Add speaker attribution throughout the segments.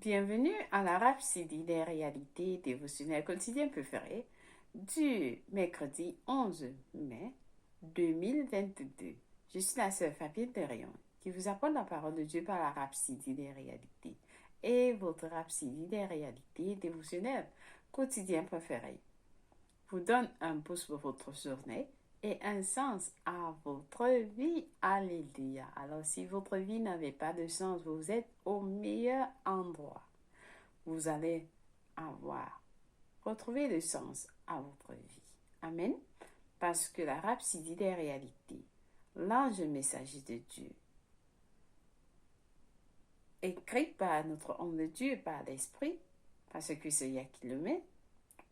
Speaker 1: Bienvenue à la Rhapsodie des réalités dévotionnelles quotidiennes préférées du mercredi 11 mai 2022. Je suis la sœur Fabienne Thérion qui vous apporte la parole de Dieu par la Rhapsodie des réalités et votre Rhapsodie des réalités dévotionnelles quotidiennes préférées vous donne un pouce pour votre journée et un sens à votre vie. Alléluia. Alors, si votre vie n'avait pas de sens, vous êtes au meilleur endroit. Vous allez retrouver le sens à votre vie. Amen. Parce que la rhapsodie des réalités, l'ange messager de Dieu, écrit par notre homme de Dieu, par l'Esprit, parce que c'est Yah qui le met,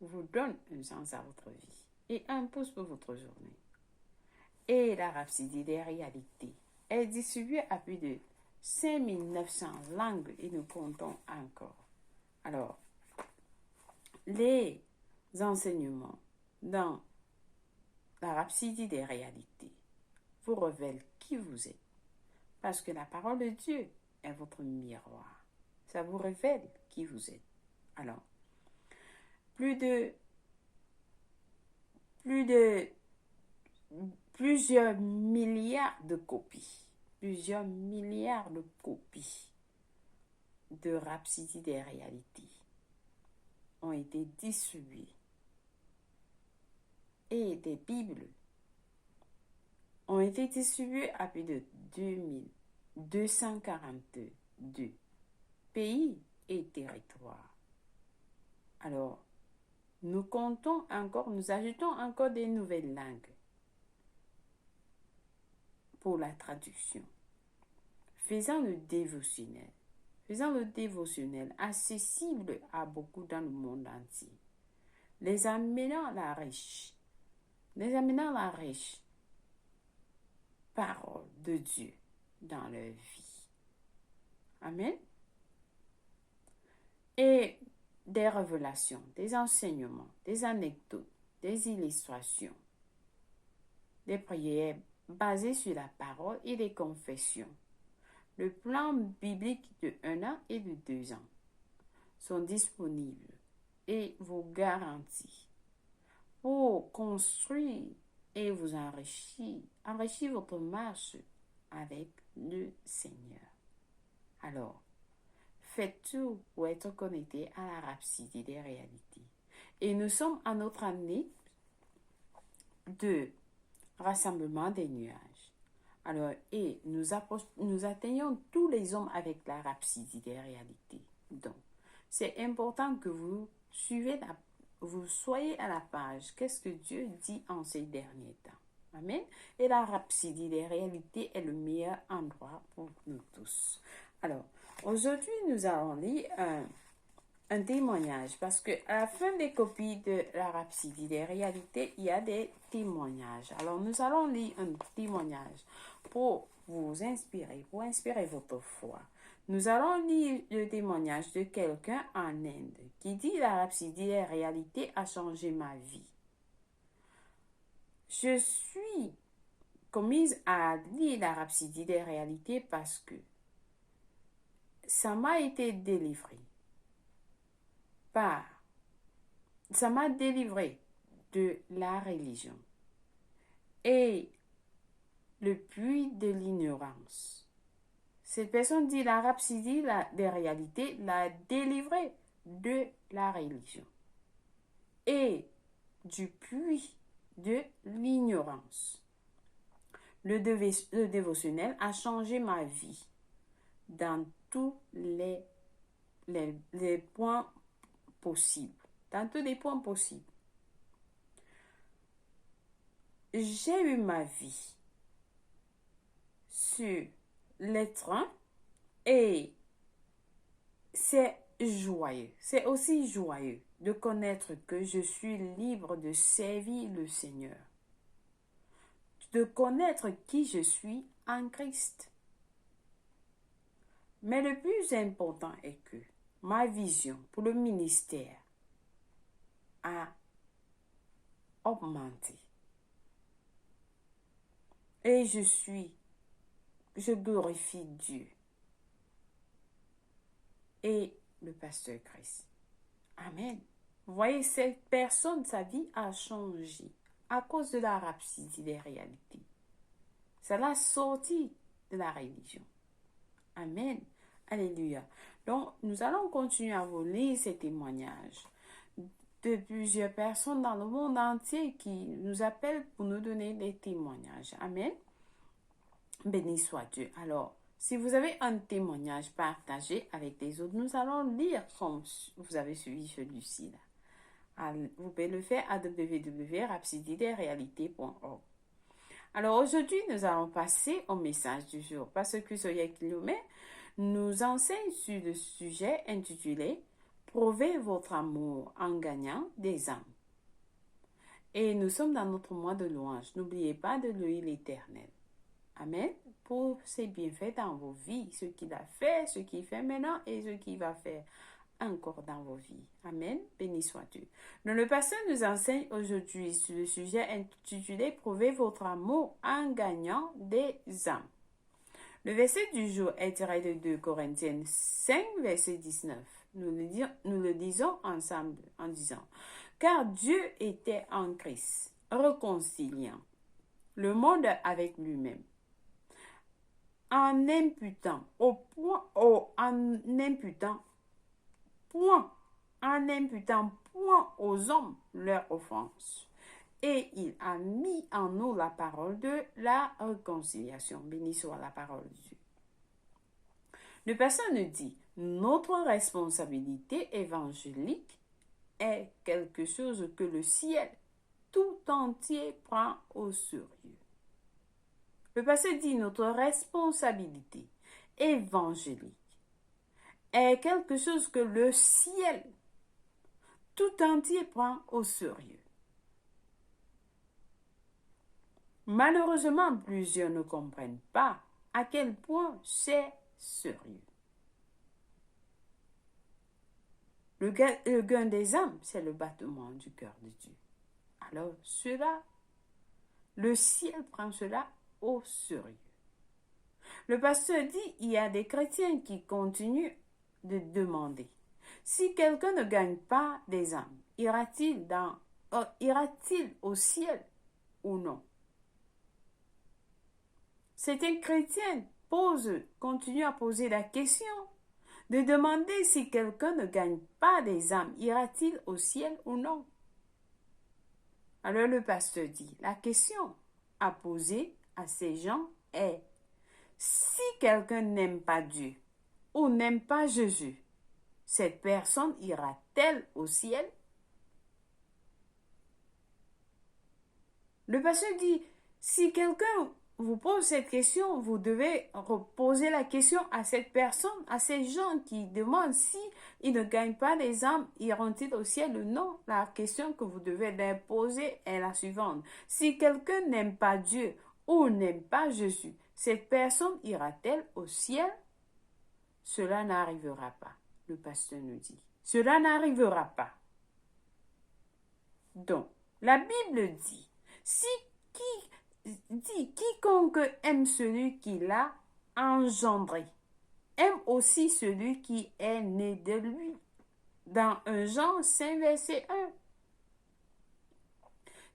Speaker 1: vous donne un sens à votre vie et un pouce pour votre journée. Et la rhapsodie des réalités est distribuée à plus de 5900 langues et nous comptons encore. Alors, les enseignements dans la rhapsodie des réalités vous révèlent qui vous êtes. Parce que la parole de Dieu est votre miroir. Ça vous révèle qui vous êtes. Alors, plusieurs milliards de copies de Rhapsodie des réalités ont été distribuées et des Bibles ont été distribuées à plus de 2242 pays et territoires. Alors, nous ajoutons encore des nouvelles langues pour la traduction. Faisant le dévotionnel accessible à beaucoup dans le monde entier, les amenant la riche parole de Dieu dans leur vie. Amen. Et des révélations, des enseignements, des anecdotes, des illustrations, des prières basées sur la parole et des confessions. Le plan biblique de 1 an et de 2 ans sont disponibles et vous garantissent pour construire et vous enrichir votre marche avec le Seigneur. Alors, faites tout pour être connecté à la rhapsodie des réalités. Et nous sommes à notre année de rassemblement des nuages. Alors, et nous atteignons tous les hommes avec la rhapsodie des réalités. Donc, c'est important que vous soyez à la page. Qu'est-ce que Dieu dit en ces derniers temps? Amen. Et la rhapsodie des réalités est le meilleur endroit pour nous tous. Alors, aujourd'hui, nous allons lire un témoignage parce que à la fin des copies de la rhapsodie des réalités, il y a des témoignages. Alors, nous allons lire un témoignage pour vous inspirer, pour inspirer votre foi. Nous allons lire le témoignage de quelqu'un en Inde qui dit la rhapsodie des réalités a changé ma vie. Je suis commise à lire la rhapsodie des réalités parce que ça m'a été délivré ça m'a délivré de la religion et le puits de l'ignorance. Cette personne dit la rhapsodie des réalités l'a délivré de la religion et du puits de l'ignorance. Le dévotionnel a changé ma vie dans tous les points possibles. Dans tous les points possibles. J'ai eu ma vie sur les trains et c'est joyeux. C'est aussi joyeux de connaître que je suis libre de servir le Seigneur. De connaître qui je suis en Christ. Mais le plus important est que ma vision pour le ministère a augmenté. Et je glorifie Dieu. Et le pasteur Chris. Amen. Vous voyez, cette personne, sa vie a changé à cause de la rhapsodie des réalités. Ça l'a sorti de la religion. Amen. Alléluia. Donc, nous allons continuer à vous lire ces témoignages de plusieurs personnes dans le monde entier qui nous appellent pour nous donner des témoignages. Amen. Béni soit Dieu. Alors, si vous avez un témoignage partagé avec les autres, nous allons lire comme vous avez suivi celui-ci. Vous pouvez le faire à www.rhapsodiederealités.org. Alors aujourd'hui, nous allons passer au message du jour parce que Soya Kilomé nous enseigne sur le sujet intitulé « Prouvez votre amour en gagnant des âmes ». Et nous sommes dans notre mois de louange. N'oubliez pas de louer l'Éternel. Amen. Pour ses bienfaits dans vos vies, ce qu'il a fait, ce qu'il fait maintenant et ce qu'il va faire encore dans vos vies. Amen. Béni soit Dieu. Donc, le pasteur nous enseigne aujourd'hui sur le sujet intitulé « Prouvez votre amour en gagnant des âmes ». Le verset du jour est tiré de 2 Corinthiens 5, verset 19. Nous le disons ensemble en disant « Car Dieu était en Christ, réconciliant le monde avec lui-même, en n'imputant point aux hommes leur offense. Et il a mis en nous la parole de la réconciliation. » Béni soit la parole de Dieu. Le pasteur nous dit, notre responsabilité évangélique est quelque chose que le ciel tout entier prend au sérieux. Le pasteur dit, notre responsabilité évangélique est quelque chose que le ciel tout entier prend au sérieux. Malheureusement, plusieurs ne comprennent pas à quel point c'est sérieux. Le gain des âmes, c'est le battement du cœur de Dieu. Alors, le ciel prend cela au sérieux. Le pasteur dit, il y a des chrétiens qui continuent de demander, si quelqu'un ne gagne pas des âmes, ira-t-il au ciel ou non? Certains chrétiens continuent à poser la question de demander si quelqu'un ne gagne pas des âmes, ira-t-il au ciel ou non? Alors le pasteur dit, la question à poser à ces gens est, si quelqu'un n'aime pas Dieu ou n'aime pas Jésus, cette personne ira-t-elle au ciel? Le pasteur dit, si quelqu'un vous pose cette question, vous devez poser la question à cette personne, à ces gens qui demandent si ils ne gagnent pas les âmes, iront-ils au ciel ou non? La question que vous devez leur poser est la suivante. Si quelqu'un n'aime pas Dieu ou n'aime pas Jésus, cette personne ira-t-elle au ciel? Cela n'arrivera pas, le pasteur nous dit. Cela n'arrivera pas. Donc, la Bible dit, quiconque aime celui qui l'a engendré, aime aussi celui qui est né de lui. Dans 1 Jean 5, verset 1.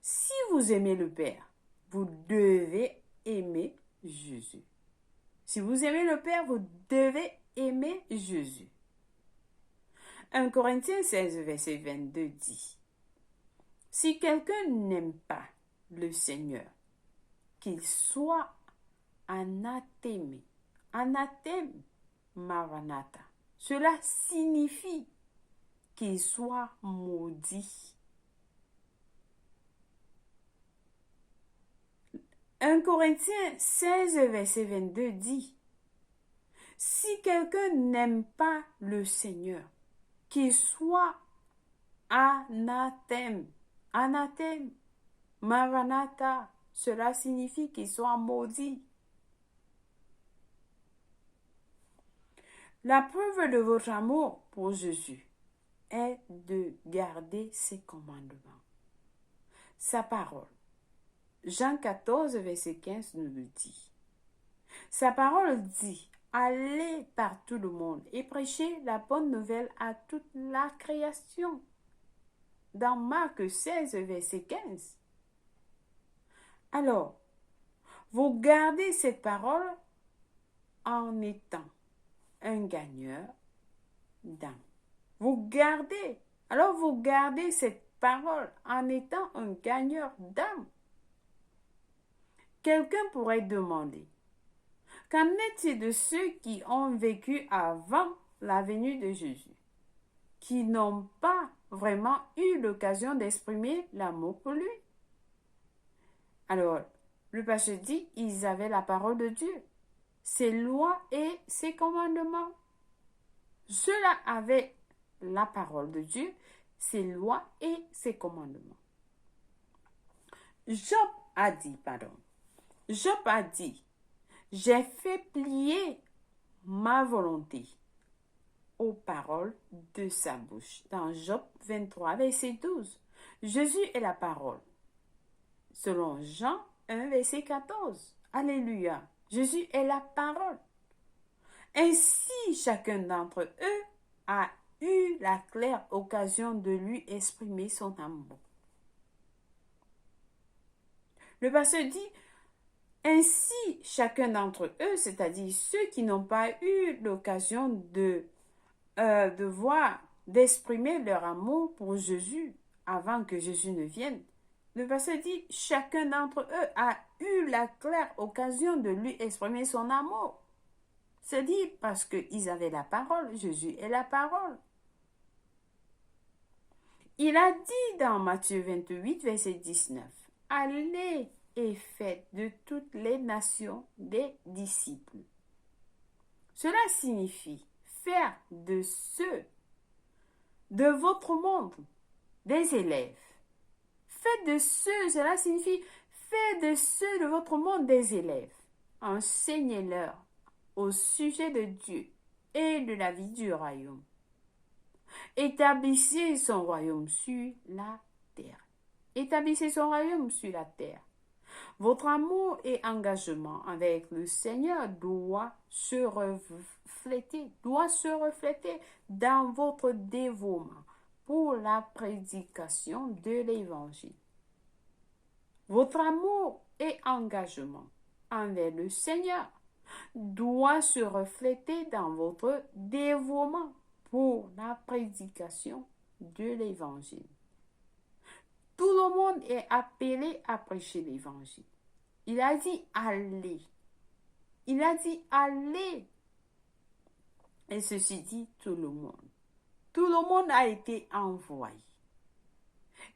Speaker 1: Si vous aimez le Père, vous devez aimer Jésus. Si vous aimez le Père, vous devez aimer Jésus. 1 Corinthiens 16, verset 22 dit, si quelqu'un n'aime pas le Seigneur, qu'il soit anathème. Anathème, Maranatha. Cela signifie qu'il soit maudit. 1 Corinthiens 16, verset 22 dit, si quelqu'un n'aime pas le Seigneur, qu'il soit anathème. Anathème, Maranatha. Cela signifie qu'il soit maudit. La preuve de votre amour pour Jésus est de garder ses commandements. Sa parole. Jean 14, verset 15 nous le dit. Sa parole dit, allez par tout le monde et prêchez la bonne nouvelle à toute la création. Dans Marc 16, verset 15. Alors, vous gardez cette parole en étant un gagneur d'âme. Vous gardez cette parole en étant un gagneur d'âme. Quelqu'un pourrait demander, qu'en est-il de ceux qui ont vécu avant la venue de Jésus, qui n'ont pas vraiment eu l'occasion d'exprimer l'amour pour lui? Alors, le pasteur dit, ils avaient la parole de Dieu, ses lois et ses commandements. Ceux-là avaient la parole de Dieu, ses lois et ses commandements. Job a dit, j'ai fait plier ma volonté aux paroles de sa bouche. Dans Job 23, verset 12. Jésus est la parole. Selon Jean 1, verset 14. Alléluia. Jésus est la parole. Ainsi, chacun d'entre eux a eu la claire occasion de lui exprimer son amour. Le pasteur dit, ainsi, chacun d'entre eux, c'est-à-dire ceux qui n'ont pas eu l'occasion de d'exprimer leur amour pour Jésus avant que Jésus ne vienne. Le verset dit, chacun d'entre eux a eu la claire occasion de lui exprimer son amour. C'est dit parce qu'ils avaient la parole, Jésus est la parole. Il a dit dans Matthieu 28, verset 19, allez et faites de toutes les nations des disciples. Cela signifie faire de ceux de votre monde des élèves. Faites de ceux, cela signifie faites de ceux de votre monde des élèves. Enseignez-leur au sujet de Dieu et de la vie du royaume. Établissez son royaume sur la terre. Établissez son royaume sur la terre. Votre amour et engagement avec le Seigneur doit se refléter dans votre dévouement pour la prédication de l'Évangile. Votre amour et engagement envers le Seigneur doit se refléter dans votre dévouement pour la prédication de l'Évangile. Tout le monde est appelé à prêcher l'Évangile. Il a dit allez. Il a dit allez. Et ceci dit tout le monde. Tout le monde a été envoyé.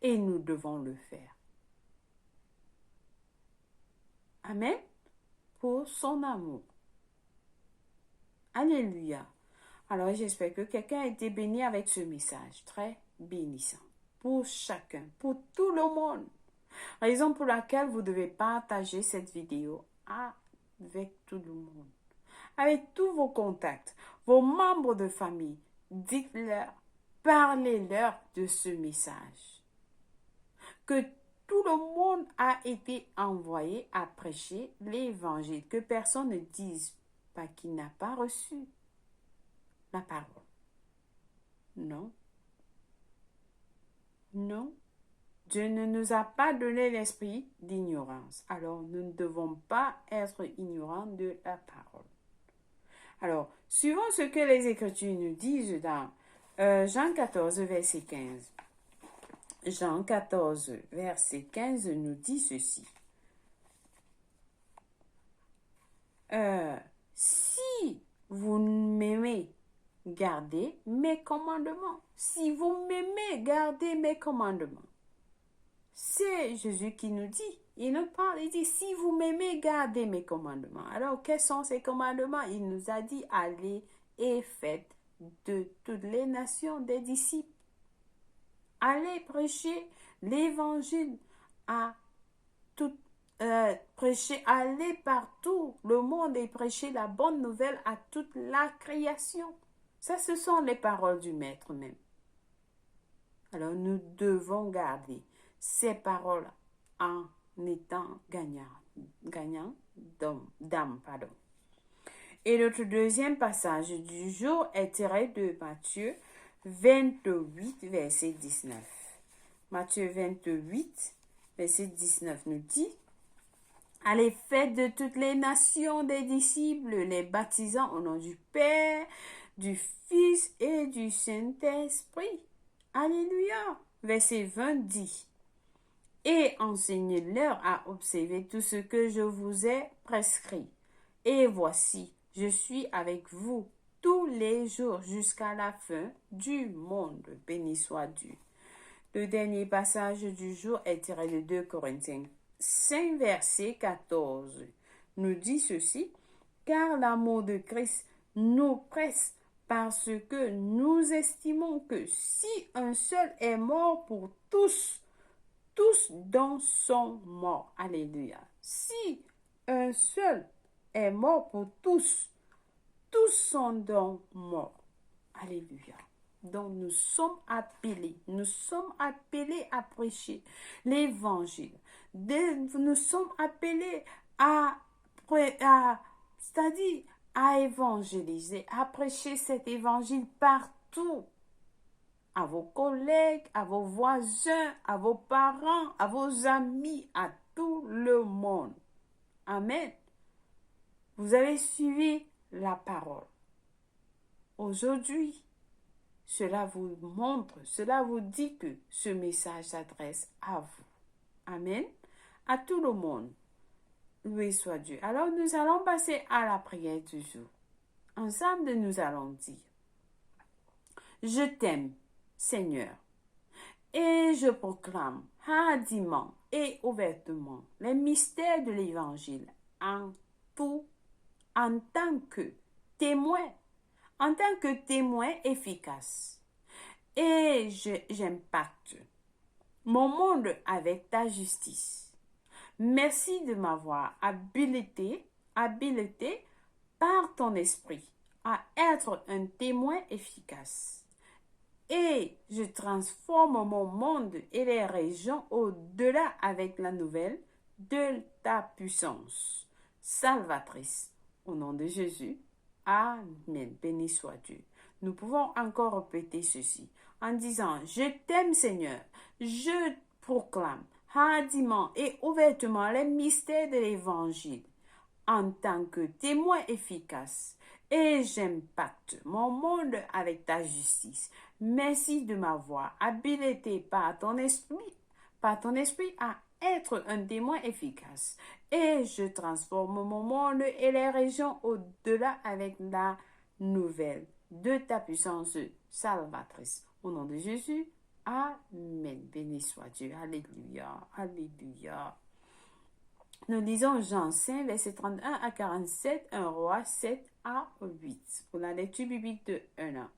Speaker 1: Et nous devons le faire. Amen. Pour son amour. Alléluia. Alors j'espère que quelqu'un a été béni avec ce message très bénissant. Pour chacun, pour tout le monde. Raison pour laquelle vous devez partager cette vidéo avec tout le monde. Avec tous vos contacts, vos membres de famille. Dites-leur, parlez-leur de ce message. Que tout le monde a été envoyé à prêcher l'Évangile. Que personne ne dise pas qu'il n'a pas reçu la parole. Non. Non. Dieu ne nous a pas donné l'esprit d'ignorance. Alors, nous ne devons pas être ignorants de la parole. Alors, suivons ce que les Écritures nous disent dans Jean 14, verset 15. Jean 14, verset 15 nous dit ceci. Si vous m'aimez, gardez mes commandements. Si vous m'aimez, gardez mes commandements. C'est Jésus qui nous dit. Il nous parle, il dit, si vous m'aimez, gardez mes commandements. Alors, quels sont ces commandements? Il nous a dit, allez et faites de toutes les nations des disciples. Allez prêcher l'Évangile à toutes prêcher, aller partout le monde et prêcher la bonne nouvelle à toute la création. Ça, ce sont les paroles du Maître même. Alors, nous devons garder ces paroles en étant gagnant d'âme. Et notre deuxième passage du jour est tiré de Matthieu 28, verset 19. Matthieu 28, verset 19 nous dit: Allez, faites de toutes les nations des disciples, les baptisant au nom du Père, du Fils et du Saint-Esprit. Alléluia. Verset 20 dit: Et enseignez-leur à observer tout ce que je vous ai prescrit. Et voici, je suis avec vous tous les jours jusqu'à la fin du monde. Béni soit Dieu. Le dernier passage du jour est tiré de 2 Corinthiens 5, verset 14. Nous dit ceci: Car l'amour de Christ nous presse parce que nous estimons que si un seul est mort pour tous, tous donc sont morts. Alléluia. Si un seul est mort pour tous, tous sont donc morts. Alléluia. Donc nous sommes appelés à prêcher l'évangile. Nous sommes appelés c'est-à-dire à évangéliser, à prêcher cet évangile partout. À vos collègues, à vos voisins, à vos parents, à vos amis, à tout le monde. Amen. Vous avez suivi la parole. Aujourd'hui, cela vous montre, cela vous dit que ce message s'adresse à vous. Amen. À tout le monde. Loué soit Dieu. Alors nous allons passer à la prière du jour. Ensemble, nous allons dire: Je t'aime, Seigneur, et je proclame hardiment et ouvertement les mystères de l'Évangile en tant que témoin efficace. Et j'impacte mon monde avec ta justice. Merci de m'avoir habilité par ton esprit à être un témoin efficace. Et je transforme mon monde et les régions au-delà avec la nouvelle de ta puissance salvatrice. Au nom de Jésus, Amen. Béni soit Dieu. Nous pouvons encore répéter ceci en disant: Je t'aime, Seigneur. Je proclame hardiment et ouvertement les mystères de l'Évangile en tant que témoin efficace, et j'impacte mon monde avec ta justice. Merci de m'avoir habilité par ton esprit à être un témoin efficace. Et je transforme mon monde et les régions au-delà avec la nouvelle de ta puissance salvatrice. Au nom de Jésus, Amen. Béni soit Dieu. Alléluia. Alléluia. Nous lisons Jean 5, versets 31 à 47, 1 Roi 7 à 8, pour la lecture biblique de 1 an.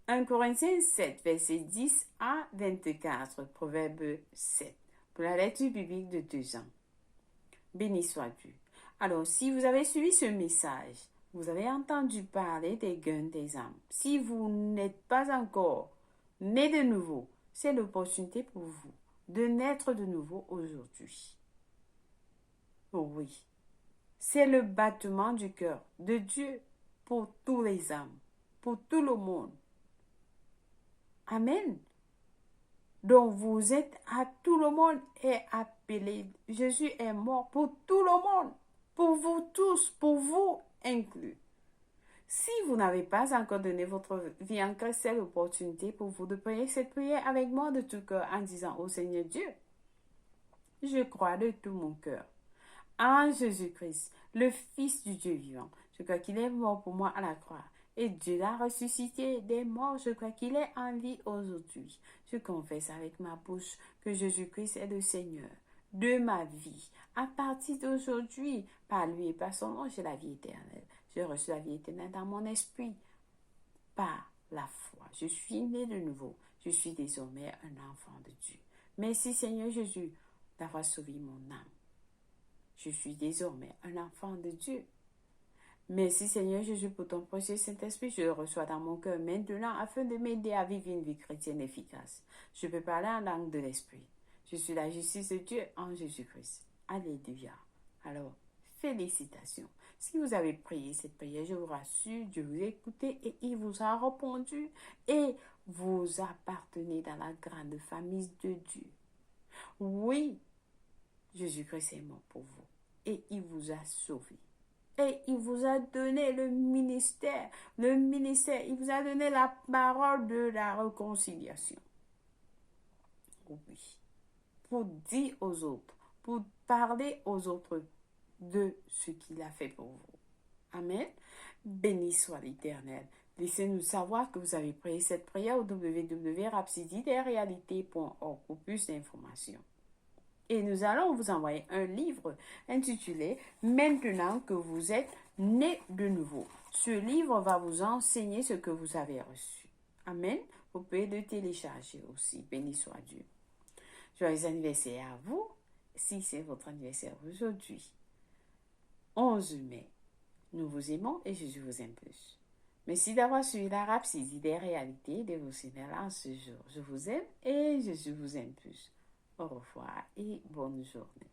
Speaker 1: 1 Corinthiens 7, versets 10 à 24, Proverbe 7, pour la lecture biblique de 2 ans. Béni soit Dieu. Alors, si vous avez suivi ce message, vous avez entendu parler des gains des âmes. Si vous n'êtes pas encore né de nouveau, c'est l'opportunité pour vous de naître de nouveau aujourd'hui. Oh oui, c'est le battement du cœur de Dieu pour tous les âmes, pour tout le monde. Amen. Donc vous êtes à tout le monde est appelé. Jésus est mort pour tout le monde, pour vous tous, pour vous inclus. Si vous n'avez pas encore donné votre vie en Christ, c'est l'opportunité pour vous de prier cette prière avec moi de tout cœur en disant: Ô Seigneur Dieu, je crois de tout mon cœur en Jésus-Christ, le Fils du Dieu vivant. Je crois qu'il est mort pour moi à la croix. Et Dieu l'a ressuscité des morts. Je crois qu'il est en vie aujourd'hui. Je confesse avec ma bouche que Jésus-Christ est le Seigneur de ma vie. À partir d'aujourd'hui, par lui et par son nom, j'ai la vie éternelle. Je reçois la vie éternelle dans mon esprit par la foi. Je suis né de nouveau. Je suis désormais un enfant de Dieu. Merci Seigneur Jésus d'avoir sauvé mon âme. Je suis désormais un enfant de Dieu. Merci Seigneur Jésus pour ton précieux Saint-Esprit. Je le reçois dans mon cœur maintenant afin de m'aider à vivre une vie chrétienne efficace. Je peux parler en langue de l'Esprit. Je suis la justice de Dieu en Jésus-Christ. Alléluia. Alors, félicitations. Si vous avez prié cette prière, je vous rassure, Dieu vous a écouté et il vous a répondu et vous appartenez dans la grande famille de Dieu. Oui, Jésus-Christ est mort pour vous et il vous a sauvé. Et il vous a donné le ministère, il vous a donné la parole de la réconciliation. Oui, pour dire aux autres, pour parler aux autres de ce qu'il a fait pour vous. Amen. Béni soit l'Éternel. Laissez-nous savoir que vous avez prié cette prière au www.rhapsodie-des-réalités.org pour plus d'informations. Et nous allons vous envoyer un livre intitulé « Maintenant que vous êtes né de nouveau ». Ce livre va vous enseigner ce que vous avez reçu. Amen. Vous pouvez le télécharger aussi. Béni soit Dieu. Joyeux anniversaire à vous, si c'est votre anniversaire aujourd'hui. 11 mai. Nous vous aimons et Jésus vous aime plus. Merci d'avoir suivi la rhapsodie des réalités dévotionnelles en ce jour. Je vous aime et Jésus vous aime plus. Au revoir et bonne journée.